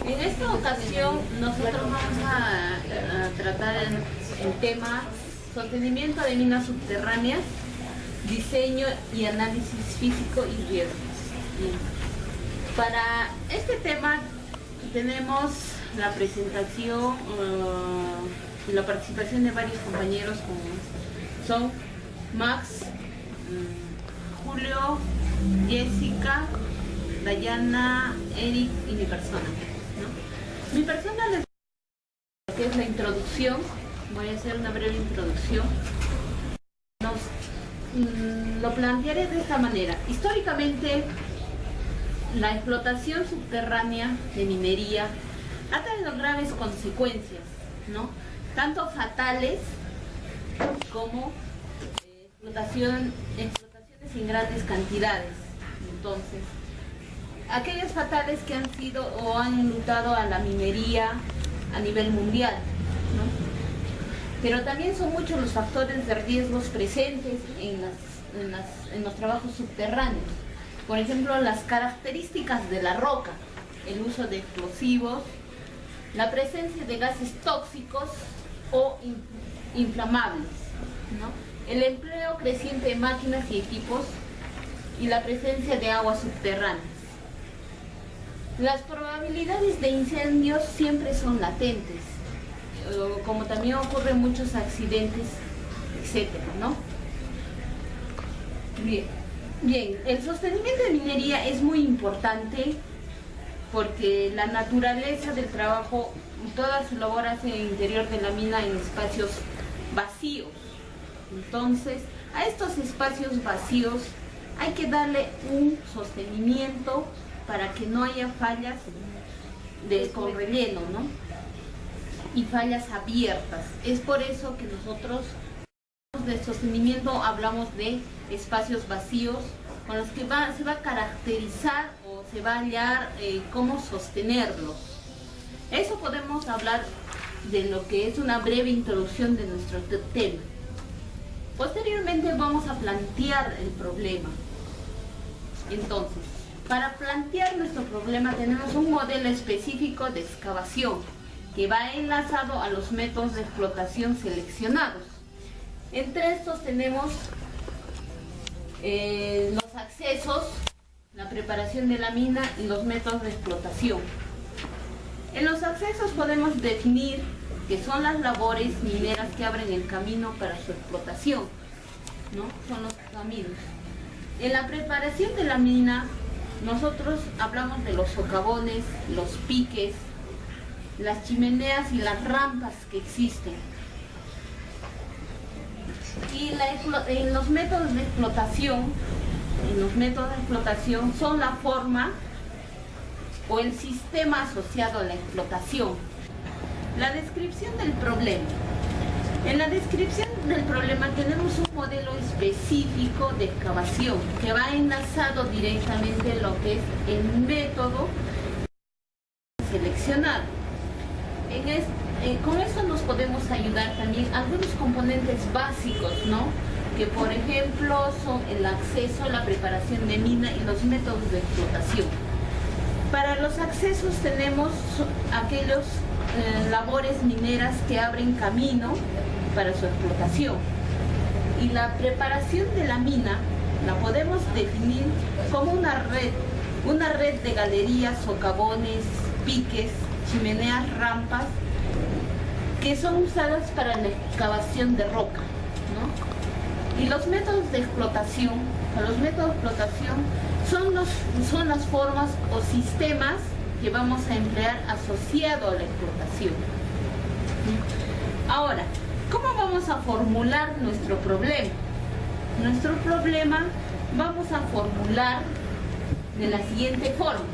En esta ocasión nosotros vamos a tratar el tema sostenimiento de minas subterráneas, diseño y análisis físico y riesgos. Bien. Para este tema tenemos la presentación y la participación de varios compañeros como son Max, Julio, Jessica, Dayana, Eric y mi persona, ¿no? Mi persona, lo que es la introducción, voy a hacer una breve introducción. Lo plantearé de esta manera. Históricamente, la explotación subterránea de minería ha tenido graves consecuencias, ¿no? Tanto fatales como explotaciones en grandes cantidades. Entonces, aquellas fatales que han sido o han enlutado a la minería a nivel mundial, ¿no? Pero también son muchos los factores de riesgos presentes en los trabajos subterráneos. Por ejemplo, las características de la roca, el uso de explosivos, la presencia de gases tóxicos o inflamables, ¿no? El empleo creciente de máquinas y equipos y la presencia de aguas subterráneas. Las probabilidades de incendios siempre son latentes, como también ocurren muchos accidentes, etcétera, ¿no? Bien, el sostenimiento de minería es muy importante porque la naturaleza del trabajo, todas sus labores en el interior de la mina en espacios vacíos. Entonces, a estos espacios vacíos hay que darle un sostenimiento para que no haya fallas con relleno, ¿no? Y fallas abiertas. Es por eso que nosotros de sostenimiento hablamos de espacios vacíos con los que se va a caracterizar o se va a hallar cómo sostenerlos. Eso podemos hablar de lo que es una breve introducción de nuestro tema. Posteriormente vamos a plantear el problema. Entonces, para plantear nuestro problema tenemos un modelo específico de excavación que va enlazado a los métodos de explotación seleccionados. Entre estos tenemos los accesos, la preparación de la mina y los métodos de explotación. En los accesos podemos definir que son las labores mineras que abren el camino para su explotación, ¿no? Son los caminos. En la preparación de la mina, nosotros hablamos de los socavones, los piques, las chimeneas y las rampas que existen. Y en los métodos de explotación, son la forma o el sistema asociado a la explotación. La descripción del problema. En la descripción del problema tenemos un modelo específico de excavación que va enlazado directamente en lo que es el método seleccionado. Con esto nos podemos ayudar también a algunos componentes básicos, ¿no? Que por ejemplo son el acceso, la preparación de mina y los métodos de explotación. Para los accesos tenemos aquellos labores mineras que abren camino para su explotación. Y la preparación de la mina la podemos definir como una red de galerías, socavones, piques, chimeneas, rampas, que son usadas para la excavación de roca, ¿no? Y los métodos de explotación, son las formas o sistemas que vamos a emplear asociado a la explotación. Ahora, ¿cómo vamos a formular nuestro problema? Nuestro problema vamos a formular de la siguiente forma.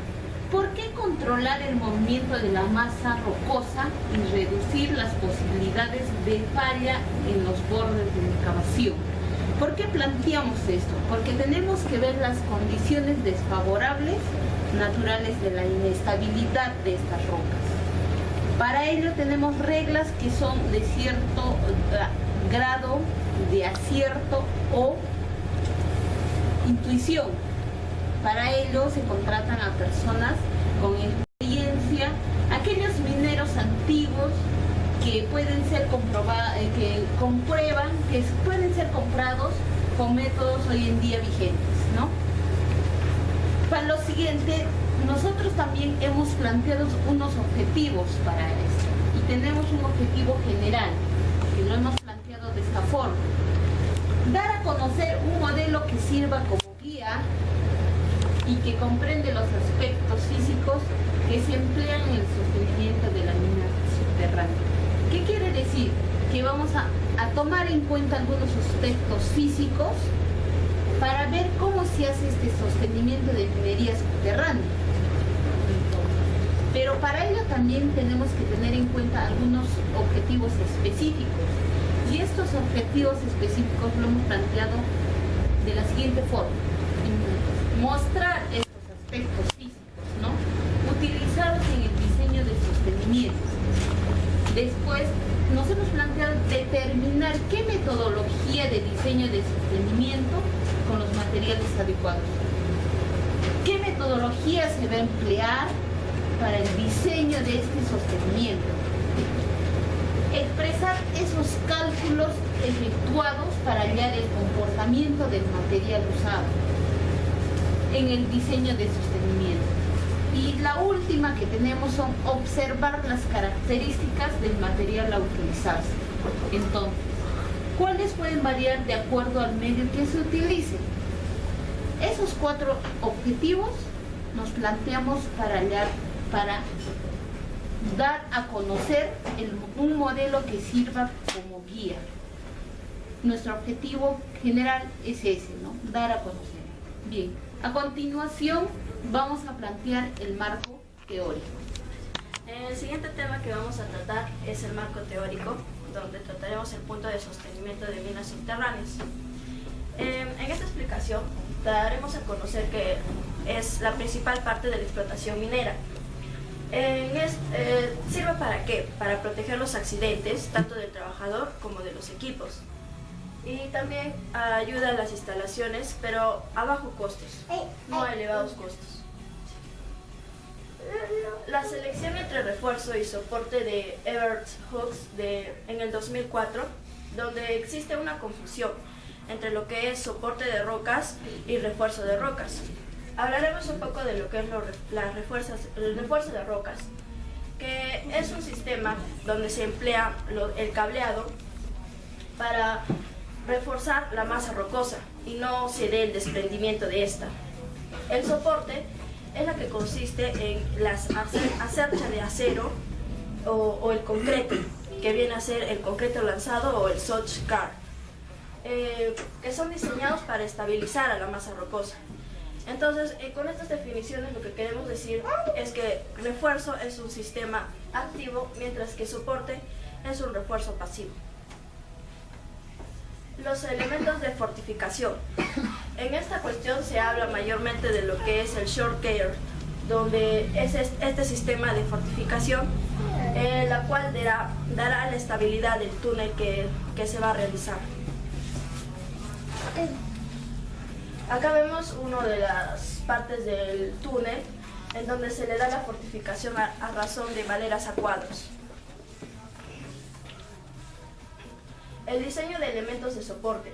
¿Por qué controlar el movimiento de la masa rocosa y reducir las posibilidades de falla en los bordes de excavación? ¿Por qué planteamos esto? Porque tenemos que ver las condiciones desfavorables naturales de la inestabilidad de estas rocas. Para ello tenemos reglas que son de cierto grado de acierto o intuición. Para ello se contratan a personas con experiencia aquellos mineros antiguos que pueden ser que comprueban, que pueden ser comprados con métodos hoy en día vigentes, ¿no? Para lo siguiente, nosotros también hemos planteado unos objetivos para esto y tenemos un objetivo general que lo hemos planteado de esta forma: dar a conocer un modelo que sirva como guía y que comprende los aspectos físicos que se emplean en el sostenimiento de la mina subterránea. ¿Qué quiere decir? Que vamos a tomar en cuenta algunos aspectos físicos para ver cómo se hace este sostenimiento de minería subterránea. Pero para ello también tenemos que tener en cuenta algunos objetivos específicos. Y estos objetivos específicos lo hemos planteado de la siguiente forma: mostrar estos aspectos físicos, ¿no?, utilizados en el diseño del sostenimiento. Después nos hemos planteado determinar qué metodología de diseño de sostenimiento con los materiales adecuados. ¿Qué metodología se va a emplear para el diseño de este sostenimiento? Expresar esos cálculos efectuados para hallar el comportamiento del material usado en el diseño de sostenimiento. Y la última que tenemos son observar las características del material a utilizarse. Entonces, ¿cuáles pueden variar de acuerdo al medio que se utilice? Esos 4 objetivos nos planteamos para dar a conocer un modelo que sirva como guía. Nuestro objetivo general es ese, ¿no?, dar a conocer. Bien, a continuación vamos a plantear el marco teórico. El siguiente tema que vamos a tratar es el marco teórico, donde trataremos el punto de sostenimiento de minas subterráneas. En esta explicación daremos a conocer que es la principal parte de la explotación minera. ¿Sirve para qué? Para proteger los accidentes, tanto del trabajador como de los equipos. Y también ayuda a las instalaciones, pero a bajo costos, no a elevados costos. La selección entre refuerzo y soporte de Everett Hooks en el 2004, donde existe una confusión entre lo que es soporte de rocas y refuerzo de rocas. Hablaremos un poco de lo que es el refuerzo de rocas, que es un sistema donde se emplea el cableado para reforzar la masa rocosa y no se dé el desprendimiento de esta. El soporte es la que consiste en las acerchas de acero o el concreto, que viene a ser el concreto lanzado o el soft car, que son diseñados para estabilizar a la masa rocosa. Entonces, con estas definiciones lo que queremos decir es que refuerzo es un sistema activo, mientras que soporte es un refuerzo pasivo. Los elementos de fortificación. En esta cuestión se habla mayormente de lo que es el short care, donde es este sistema de fortificación, la cual dará la estabilidad del túnel que se va a realizar. Acá vemos una de las partes del túnel en donde se le da la fortificación a razón de maderas a cuadros. El diseño de elementos de soporte.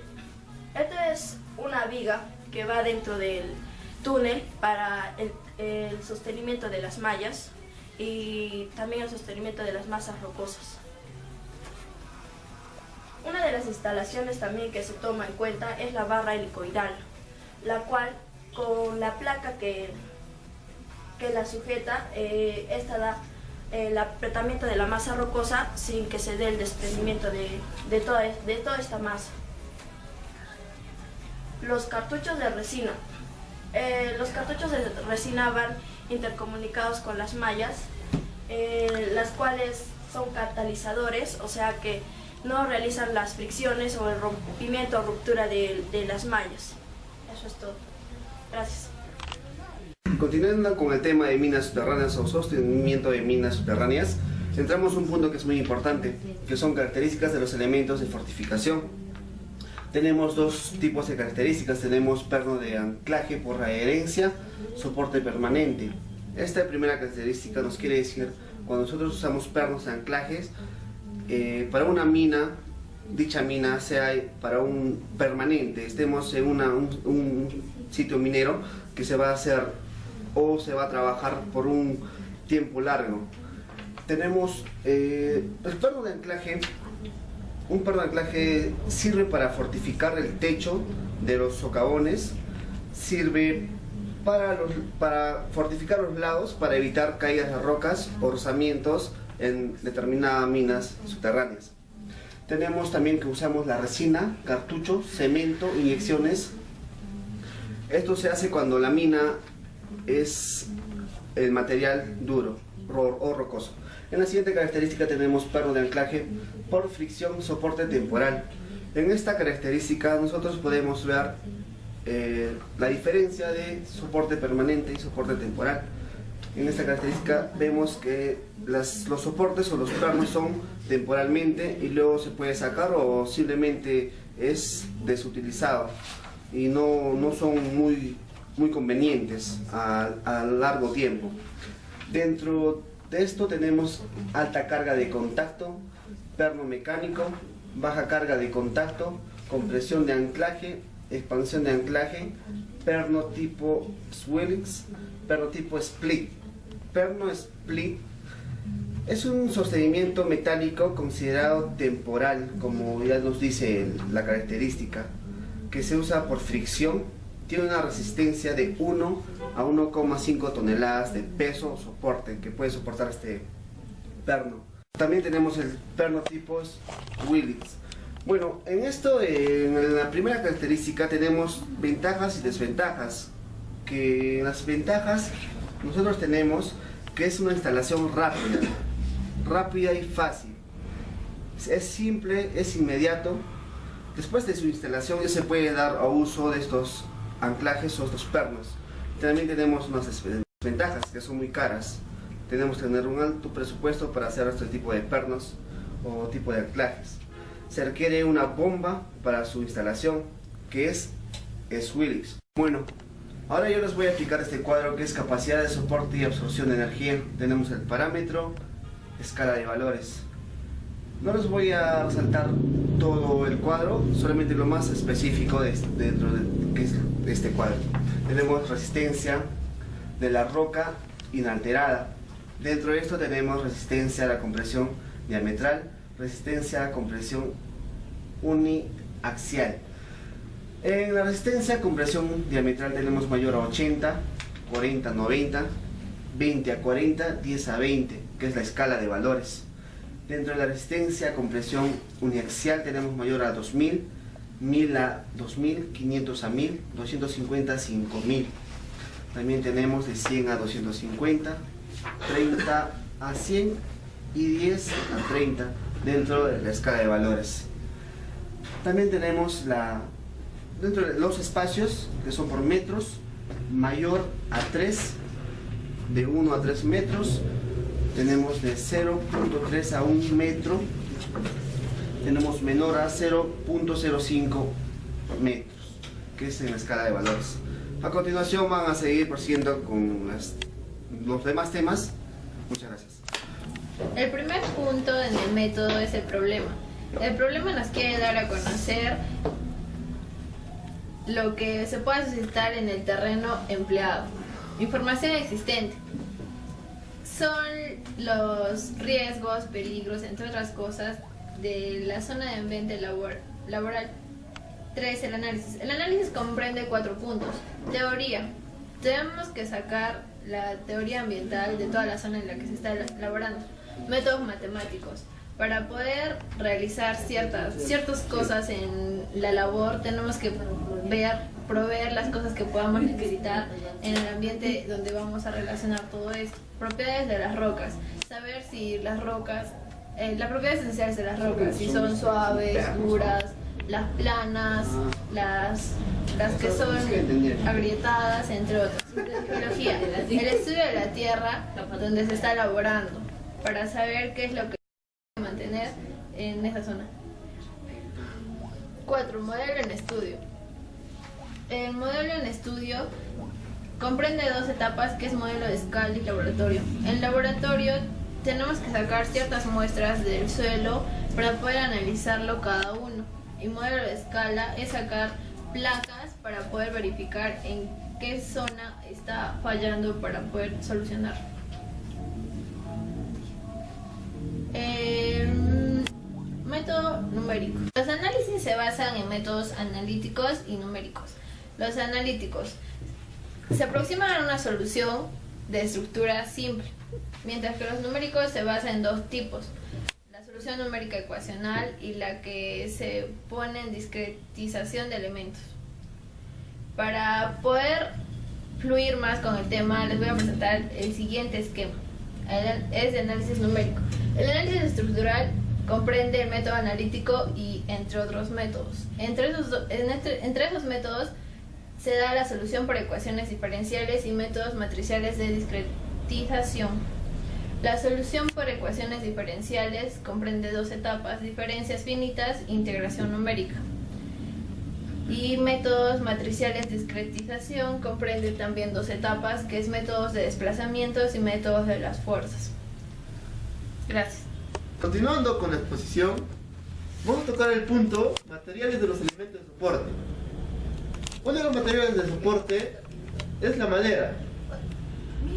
Esta es una viga que va dentro del túnel para el sostenimiento de las mallas y también el sostenimiento de las masas rocosas. Una de las instalaciones también que se toma en cuenta es la barra helicoidal, la cual con la placa que la sujeta, esta da el apretamiento de la masa rocosa sin que se dé el desprendimiento de toda esta masa. Los cartuchos de resina. Los cartuchos de resina van intercomunicados con las mallas, las cuales son catalizadores, o sea que no realizan las fricciones o el rompimiento o ruptura de las mallas. Eso es todo. Gracias. Continuando con el tema de minas subterráneas o sostenimiento de minas subterráneas, centramos un punto que es muy importante, que son características de los elementos de fortificación. Tenemos 2 tipos de características. Tenemos perno de anclaje por adherencia, soporte permanente. Esta primera característica nos quiere decir cuando nosotros usamos pernos de anclajes, para una mina, dicha mina sea para un permanente, estemos en un sitio minero que se va a hacer o se va a trabajar por un tiempo largo. Tenemos el perno de anclaje. Un perno de anclaje sirve para fortificar el techo de los socavones, sirve para fortificar los lados, para evitar caídas de rocas o rozamientos en determinadas minas subterráneas. Tenemos también que usamos la resina, cartucho, cemento, inyecciones. Esto se hace cuando la mina es el material duro o rocoso. En la siguiente característica tenemos perno de anclaje por fricción, soporte temporal. En esta característica nosotros podemos ver la diferencia de soporte permanente y soporte temporal. En esta característica vemos que los soportes o los pernos son temporalmente y luego se puede sacar, o simplemente es desutilizado y no son muy convenientes a largo tiempo. Dentro de esto tenemos alta carga de contacto, perno mecánico, baja carga de contacto, compresión de anclaje, expansión de anclaje, perno tipo Swillix, perno tipo Split. Perno Split es un sostenimiento metálico considerado temporal, como ya nos dice la característica, que se usa por fricción. Tiene una resistencia de 1 a 1,5 toneladas de peso o soporte que puede soportar este perno. También tenemos el perno tipo Willits. Bueno, en la primera característica tenemos ventajas y desventajas. Que las ventajas nosotros tenemos que es una instalación rápida y fácil. Es simple, es inmediato. Después de su instalación ya se puede dar a uso de estos anclajes o estos pernos. También tenemos unas desventajas que son muy caras. Tenemos que tener un alto presupuesto para hacer este tipo de pernos o tipo de anclajes. Se requiere una bomba para su instalación, que es Swillix. Bueno, ahora yo les voy a explicar este cuadro que es capacidad de soporte y absorción de energía. Tenemos el parámetro, escala de valores. No les voy a resaltar todo el cuadro, solamente lo más específico dentro de que es este cuadro. Tenemos resistencia de la roca inalterada. Dentro de esto tenemos resistencia a la compresión diametral, resistencia a la compresión uniaxial. En la resistencia a compresión diametral tenemos mayor a 80, 40 a 90, 20 a 40, 10 a 20, que es la escala de valores. Dentro de la resistencia a compresión uniaxial tenemos mayor a 2000, 1000 a 2000, 500 a 1000, 250 a 5000. También tenemos de 100 a 250, 30 a 100 y 10 a 30 dentro de la escala de valores. También tenemos dentro de los espacios que son por metros, mayor a 3, de 1 a 3 metros. Tenemos de 0.3 a 1 metro, tenemos menor a 0.05 metros, que es en la escala de valores. A continuación van a seguir prosiguiendo con los demás temas. Muchas gracias. El primer punto en el método es el problema. El problema nos quiere dar a conocer lo que se puede suscitar en el terreno empleado. Información existente. Son los riesgos, peligros, entre otras cosas, de la zona de ambiente laboral. 3. El análisis. El análisis comprende 4 puntos. Teoría. Tenemos que sacar la teoría ambiental de toda la zona en la que se está laborando. Métodos matemáticos. Para poder realizar ciertas cosas en la labor, tenemos que proveer las cosas que podamos necesitar en el ambiente donde vamos a relacionar todo esto. Propiedades de las rocas. Saber si las rocas, las propiedades esenciales de las rocas, si son suaves, duras, las planas, las que son agrietadas, entre otras. Geología. El estudio de la tierra donde se está laborando, para saber qué es lo que mantener en esa zona. 4. Modelo en estudio. El modelo en estudio comprende 2 etapas, que es modelo de escala y laboratorio. En laboratorio tenemos que sacar ciertas muestras del suelo para poder analizarlo cada uno. Y modelo de escala es sacar placas para poder verificar en qué zona está fallando para poder solucionarlo. Método numérico. Los análisis se basan en métodos analíticos y numéricos. Los analíticos se aproximan a una solución de estructura simple, mientras que los numéricos se basan en dos tipos: la solución numérica ecuacional y la que se pone en discretización de elementos. Para poder fluir más con el tema, les voy a presentar el siguiente esquema. Es de análisis numérico. El análisis estructural comprende el método analítico y entre otros métodos. Entre esos métodos se da la solución por ecuaciones diferenciales y métodos matriciales de discretización. La solución por ecuaciones diferenciales comprende dos etapas: diferencias finitas e integración numérica. Y métodos matriciales de discretización comprende también dos etapas, que es métodos de desplazamientos y métodos de las fuerzas. Gracias. Continuando con la exposición, vamos a tocar el punto materiales de los elementos de soporte. Uno de los materiales de soporte es la madera.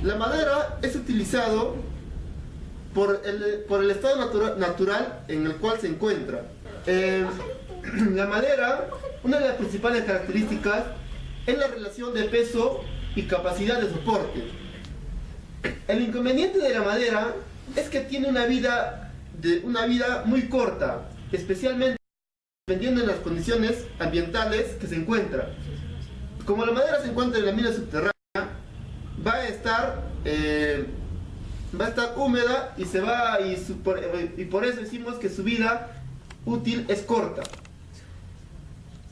La madera es utilizado por el estado natural en el cual se encuentra. La madera, una de las principales características es la relación de peso y capacidad de soporte. El inconveniente de la madera es que tiene una vida muy corta, especialmente dependiendo de las condiciones ambientales que se encuentra. Como la madera se encuentra en la mina subterránea, va a estar húmeda y por eso decimos que su vida útil es corta.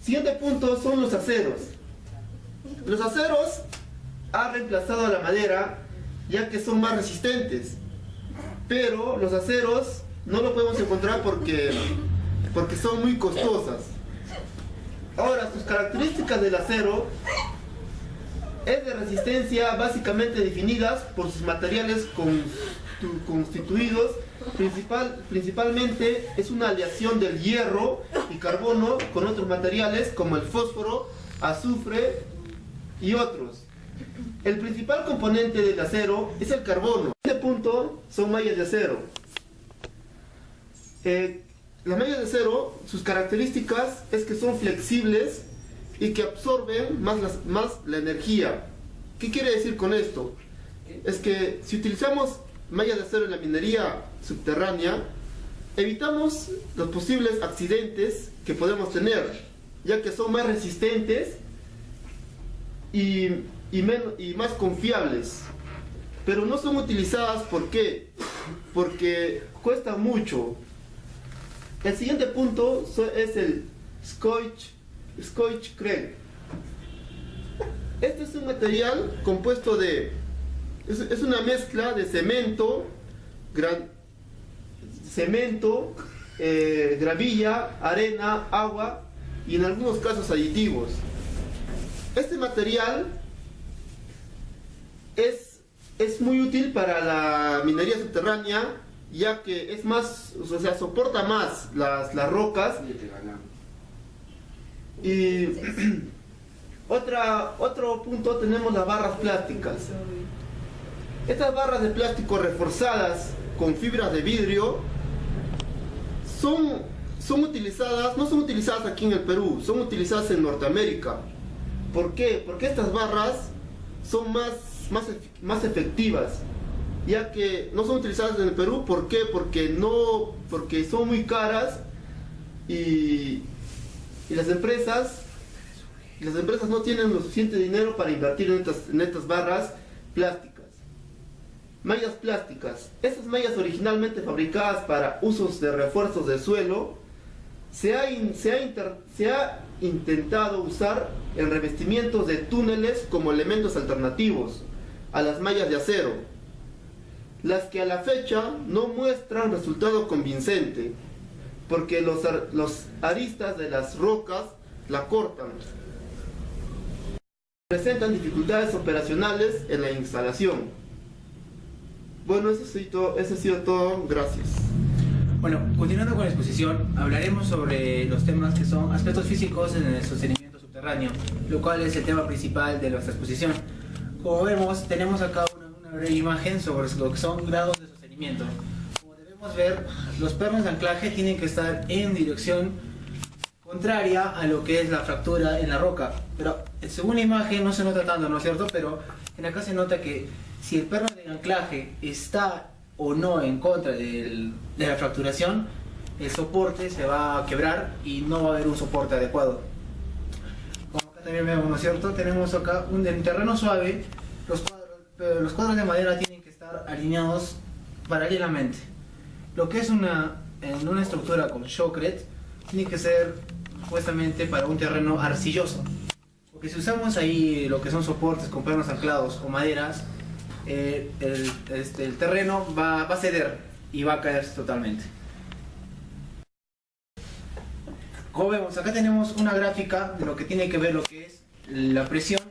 Siguiente punto son los aceros. Los aceros han reemplazado a la madera ya que son más resistentes, pero los aceros no lo podemos encontrar porque son muy costosas. Ahora, sus características del acero es de resistencia básicamente definidas por sus materiales constituidos. Principalmente es una aleación del hierro y carbono con otros materiales como el fósforo, azufre y otros. El principal componente del acero es el carbono. Este punto son mallas de acero. Las mallas de acero, sus características es que son flexibles y que absorben más la energía. ¿Qué quiere decir con esto? Es que si utilizamos mallas de acero en la minería subterránea, evitamos los posibles accidentes que podemos tener, ya que son más resistentes y más confiables. Pero no son utilizadas, ¿por qué? Porque cuesta mucho. El siguiente punto es el Scotch-Kreg. Este es un material compuesto de... Es una mezcla de cemento, gravilla, arena, agua y en algunos casos aditivos. Este material es muy útil para la minería subterránea, ya que es más, o sea, soporta más las rocas. Y otro punto, tenemos las barras plásticas. Estas barras de plástico reforzadas con fibras de vidrio son utilizadas, no son utilizadas aquí en el Perú, son utilizadas en Norteamérica. ¿Por qué? Porque estas barras son más efectivas, ya que no son utilizadas en el Perú. ¿Por qué? Porque son muy caras y las empresas no tienen lo suficiente dinero para invertir en estas barras plásticas. Mallas plásticas. Estas mallas, originalmente fabricadas para usos de refuerzos de suelo, se ha intentado usar en revestimientos de túneles como elementos alternativos a las mallas de acero, las que a la fecha no muestran resultado convincente, porque los aristas de las rocas la cortan. Presentan dificultades operacionales en la instalación. Bueno, eso ha sido todo. Gracias. Bueno, continuando con la exposición, hablaremos sobre los temas que son aspectos físicos en el sostenimiento subterráneo, lo cual es el tema principal de nuestra exposición. Como vemos, tenemos acá una breve imagen sobre lo que son grados de sostenimiento. Como debemos ver, los pernos de anclaje tienen que estar en dirección contraria a lo que es la fractura en la roca. Pero según la imagen no se nota tanto, ¿no es cierto? Pero en acá se nota que si el perno de anclaje está o no en contra de la fracturación, el soporte se va a quebrar y no va a haber un soporte adecuado. Como acá también vemos, ¿no es cierto? Tenemos acá un terreno suave, los cuadros de madera tienen que estar alineados paralelamente. Lo que es en una estructura con shotcrete tiene que ser supuestamente para un terreno arcilloso. Porque si usamos ahí lo que son soportes con pernos anclados o maderas, el terreno va a ceder y va a caerse totalmente. Como vemos, acá tenemos una gráfica de lo que tiene que ver lo que es la presión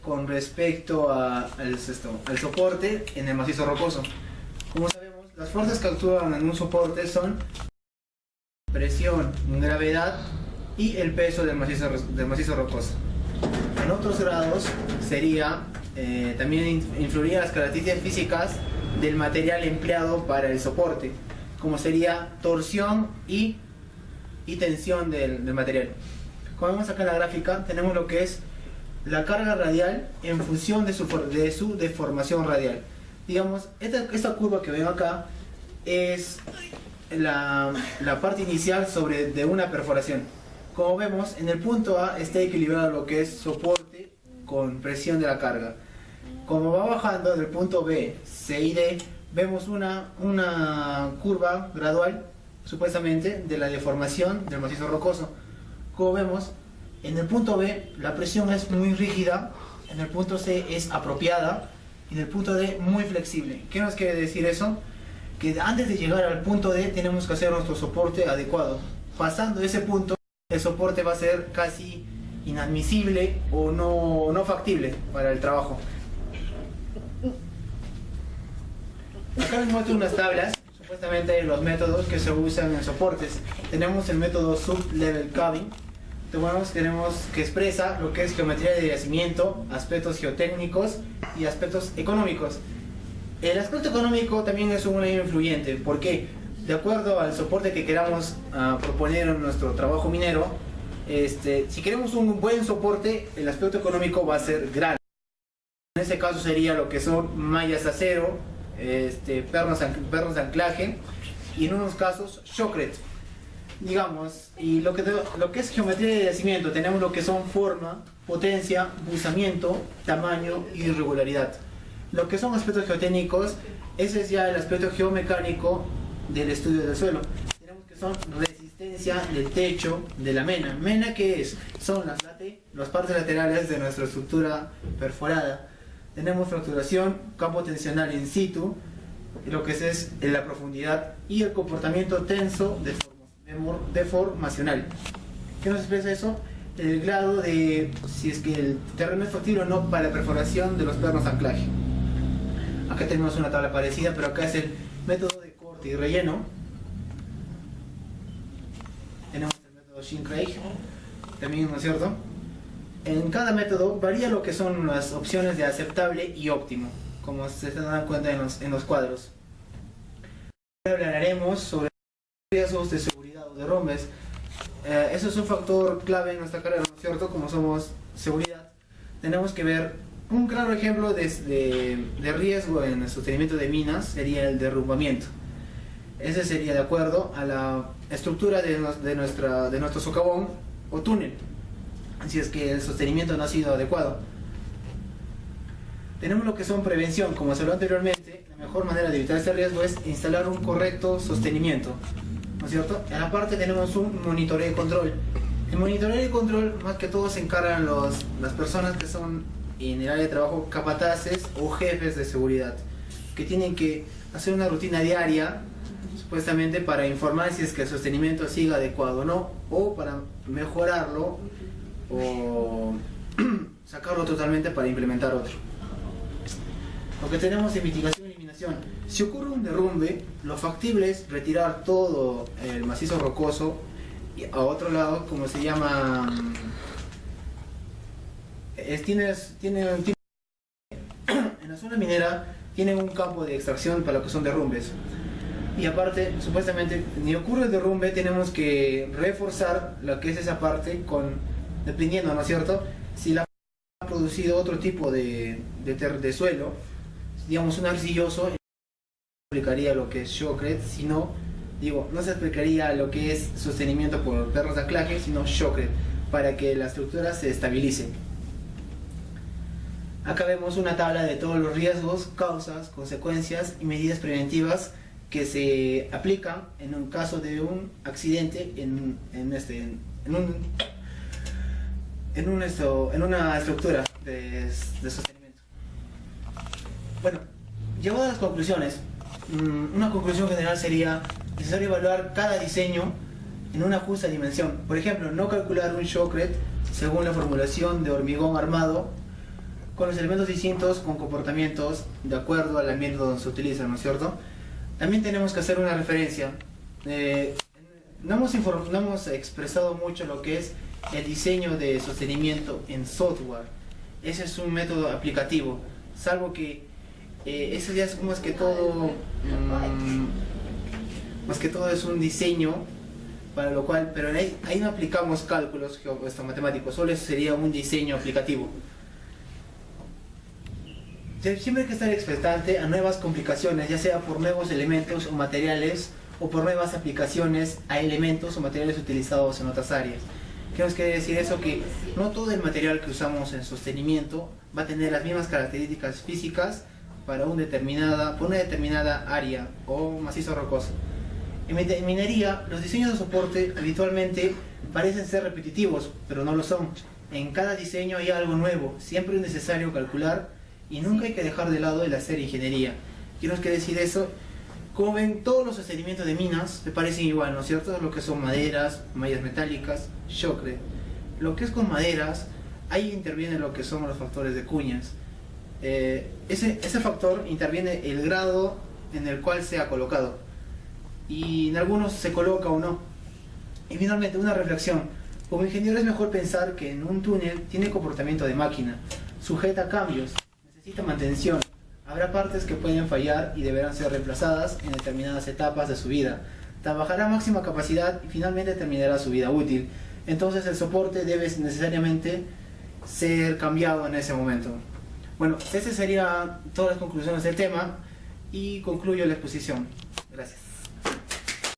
con respecto al soporte en el macizo rocoso. Como sabemos, las fuerzas que actúan en un soporte son presión, gravedad y el peso del macizo rocoso. En otros grados sería también influiría las características físicas del material empleado para el soporte, como sería torsión y tensión del material. Como vemos acá en la gráfica, tenemos lo que es la carga radial en función de su deformación radial. Digamos, esta curva que ven acá es la parte inicial de una perforación. Como vemos, en el punto A está equilibrado lo que es soporte con presión de la carga. Como va bajando del punto B, C y D, vemos una curva gradual, supuestamente, de la deformación del macizo rocoso. Como vemos, en el punto B la presión es muy rígida, en el punto C es apropiada y en el punto D muy flexible. ¿Qué nos quiere decir eso? Que antes de llegar al punto D tenemos que hacer nuestro soporte adecuado. Pasando ese punto, el soporte va a ser casi inadmisible o no factible para el trabajo. Acá les muestro unas tablas, supuestamente los métodos que se usan en soportes. Tenemos el método Sub-Level Caving, que expresa lo que es geometría de yacimiento, aspectos geotécnicos y aspectos económicos. El aspecto económico también es un influyente, porque de acuerdo al soporte que queramos proponer en nuestro trabajo minero, si queremos un buen soporte, el aspecto económico va a ser grande. En este caso sería lo que son mallas de acero, pernos de anclaje y en unos casos shotcrete. Digamos, y lo que es geometría de yacimiento, tenemos lo que son forma, potencia, buzamiento, tamaño y regularidad. Lo que son aspectos geotécnicos, ese es ya el aspecto geomecánico del estudio del suelo. Tenemos que son resistencia del techo de la mena. ¿Mena qué es? Son las partes laterales de nuestra estructura perforada. Tenemos fracturación, campo tensional in situ, lo que es la profundidad y el comportamiento tenso deformacional. ¿Qué nos expresa eso? El grado de si es que el terreno es factible o no para la perforación de los pernos de anclaje. Acá tenemos una tabla parecida, pero acá es el método de corte y relleno. Tenemos el método Shin-Craig, también, ¿no es cierto? En cada método varía lo que son las opciones de aceptable y óptimo, como se dan cuenta en los cuadros. Ahora hablaremos sobre riesgos de seguridad o derrumbes. Eso es un factor clave en nuestra carrera, ¿no es cierto? Como somos seguridad, tenemos que ver un claro ejemplo de riesgo en el sostenimiento de minas sería el derrumbamiento. Ese sería de acuerdo a la estructura de nuestro socavón o túnel, si es que el sostenimiento no ha sido adecuado. Tenemos lo que son prevención, como se habló anteriormente. La mejor manera de evitar este riesgo es instalar un correcto sostenimiento, ¿no es cierto? En la parte tenemos un monitoreo y control. El monitoreo y control, más que todo, se encargan las personas que son en el área de trabajo capataces o jefes de seguridad, que tienen que hacer una rutina diaria, supuestamente para informar si es que el sostenimiento siga adecuado o no, o para mejorarlo o sacarlo totalmente para implementar otro. Lo que tenemos es mitigación y eliminación continuación, si ocurre un derrumbe, lo factible es retirar todo el macizo rocoso y a otro lado, como se llama, en la zona minera tienen un campo de extracción para lo que son derrumbes. Y aparte, supuestamente, ni ocurre el derrumbe, tenemos que reforzar lo que es esa parte dependiendo, ¿no es cierto? Si la ha producido otro tipo de suelo, digamos un arcilloso, aplicaría lo que es shotcrete, sino, no se aplicaría lo que es sostenimiento por perros de anclaje, sino shotcrete, para que la estructura se estabilice. Acá vemos una tabla de todos los riesgos, causas, consecuencias y medidas preventivas que se aplican en un caso de un accidente en una estructura de sostenimiento. Bueno, llevado a las conclusiones, una conclusión general sería necesario evaluar cada diseño en una justa dimensión. Por ejemplo, no calcular un shotcrete según la formulación de hormigón armado con los elementos distintos con comportamientos de acuerdo al ambiente donde se utiliza, ¿no es cierto? También tenemos que hacer una referencia. No hemos expresado mucho lo que es el diseño de sostenimiento en software. Ese es un método aplicativo, salvo que eso ya es más que todo es un diseño para lo cual, pero ahí no aplicamos cálculos matemáticos, solo sería un diseño aplicativo. Siempre hay que estar expectante a nuevas complicaciones, ya sea por nuevos elementos o materiales o por nuevas aplicaciones a elementos o materiales utilizados en otras áreas. Tenemos que decir eso, que no todo el material que usamos en sostenimiento va a tener las mismas características físicas para una determinada área o macizo rocoso. En minería, los diseños de soporte habitualmente parecen ser repetitivos, pero no lo son. En cada diseño hay algo nuevo, siempre es necesario calcular y nunca hay que dejar de lado el hacer ingeniería. Tenemos que decir eso. Como ven, todos los sostenimientos de minas se parecen igual, ¿no es cierto? Lo que son maderas, mallas metálicas, shotcrete. Lo que es con maderas, ahí interviene lo que son los factores de cuñas. Ese factor interviene el grado en el cual se ha colocado. Y en algunos se coloca o no. Y finalmente, una reflexión. Como ingeniero es mejor pensar que en un túnel tiene comportamiento de máquina, sujeta a cambios, necesita mantención. Habrá partes que pueden fallar y deberán ser reemplazadas en determinadas etapas de su vida. Trabajará a máxima capacidad y finalmente terminará su vida útil. Entonces el soporte debe necesariamente ser cambiado en ese momento. Bueno, esas serían todas las conclusiones del tema y concluyo la exposición. Gracias.